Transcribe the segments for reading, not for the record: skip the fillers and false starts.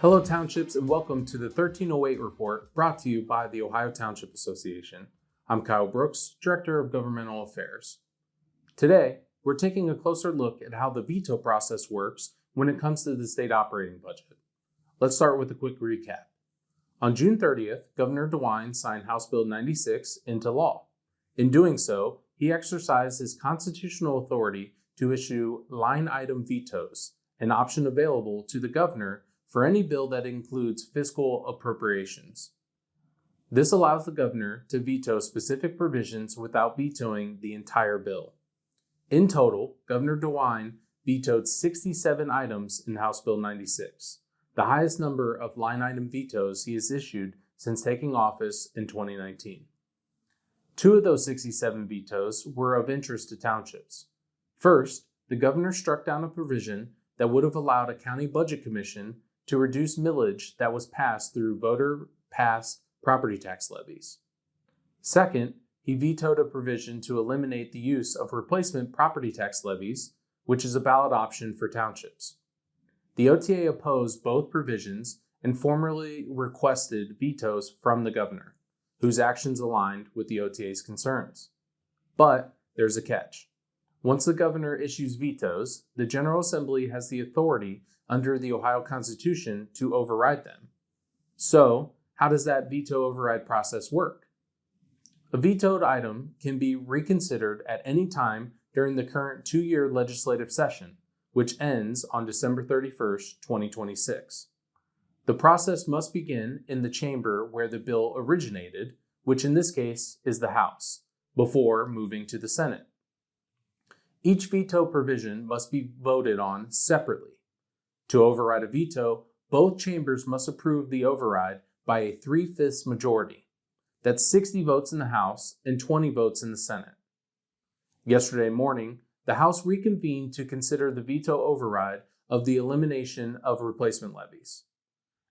Hello Townships and welcome to the 1308 report brought to you by the Ohio Township Association. I'm Kyle Brooks, Director of Governmental Affairs. Today, we're taking a closer look at how the veto process works when it comes to the state operating budget. Let's start with a quick recap. On June 30th, Governor DeWine signed House Bill 96 into law. In doing so, he exercised his constitutional authority to issue line item vetoes, an option available to the governor for any bill that includes fiscal appropriations. This allows the governor to veto specific provisions without vetoing the entire bill. In total, Governor DeWine vetoed 67 items in House Bill 96, the highest number of line item vetoes he has issued since taking office in 2019. Two of those 67 vetoes were of interest to townships. First, the governor struck down a provision that would have allowed a county budget commission to reduce millage that was passed through voter-passed property tax levies. Second, he vetoed a provision to eliminate the use of replacement property tax levies, which is a ballot option for townships. The OTA opposed both provisions and formally requested vetoes from the governor, whose actions aligned with the OTA's concerns. But there's a catch. Once the governor issues vetoes, the General Assembly has the authority under the Ohio Constitution to override them. So, how does that veto override process work? A vetoed item can be reconsidered at any time during the current two-year legislative session, which ends on December 31st, 2026. The process must begin in the chamber where the bill originated, which in this case is the House, before moving to the Senate. Each veto provision must be voted on separately. To override a veto, both chambers must approve the override by a 3/5 majority. That's 60 votes in the House and 20 votes in the Senate. Yesterday morning, the House reconvened to consider the veto override of the elimination of replacement levies.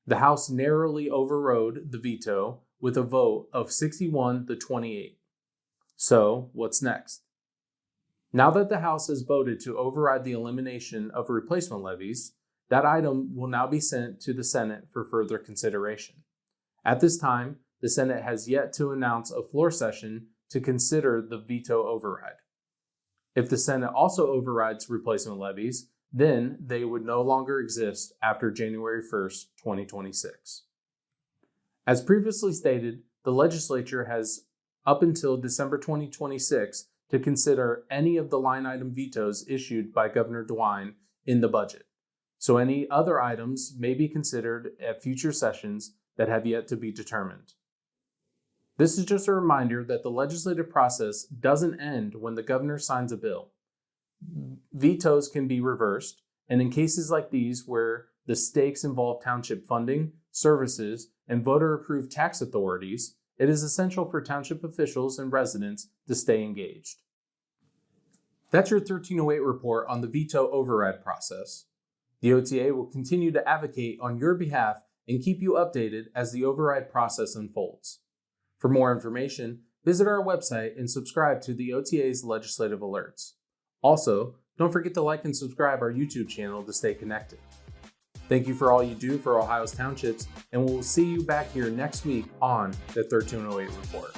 The House narrowly overrode the veto with a vote of 61 to 28. So, what's next? Now that the House has voted to override the elimination of replacement levies, that item will now be sent to the Senate for further consideration. At this time, the Senate has yet to announce a floor session to consider the veto override. If the Senate also overrides replacement levies, then they would no longer exist after January 1st, 2026. As previously stated, the legislature has up until December 2026 to consider any of the line item vetoes issued by Governor DeWine in the budget. So any other items may be considered at future sessions that have yet to be determined. This is just a reminder that the legislative process doesn't end when the governor signs a bill. Vetoes can be reversed, and in cases like these where the stakes involve township funding, services, and voter-approved tax authorities, it is essential for township officials and residents to stay engaged. That's your 1308 report on the veto override process. The OTA will continue to advocate on your behalf and keep you updated as the override process unfolds. For more information, visit our website and subscribe to the OTA's legislative alerts. Also, don't forget to like and subscribe our YouTube channel to stay connected. Thank you for all you do for Ohio's townships, and we'll see you back here next week on the 1308 Report.